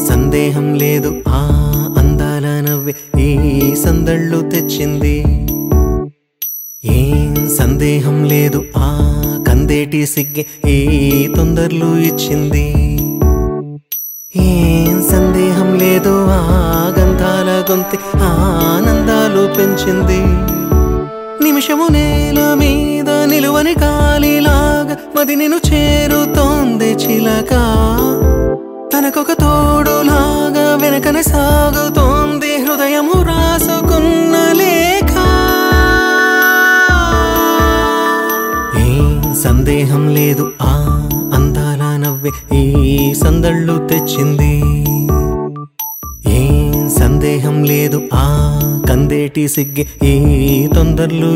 సందేహం లేదు ఆ అందాల నవ్వే ఈ సందళ్ళు తెచ్చింది. ఏం సందేహం లేదు ఆ కందేటి సిగ్గే ఈ తొందరలు ఇచ్చింది. ఏం సందేహం లేదు ఆ గంధాల గొంతె ఆనందాలు పెంచింది. నిమిషము నేల మీద నిలువని గాలిలాగా మది నిన్ను చేరుతోంది చిలక. తనకొక తోడులాగా వెనకనే సాగుతోంది హృదయము రాసుకున్న లేఖ. ఏం సందేహం లేదు ఆ అందాల నవ్వే ఈ సందళ్ళు తెచ్చింది. ఏం సందేహం లేదు ఆ కందేటి సిగ్గే ఈ తొందరలు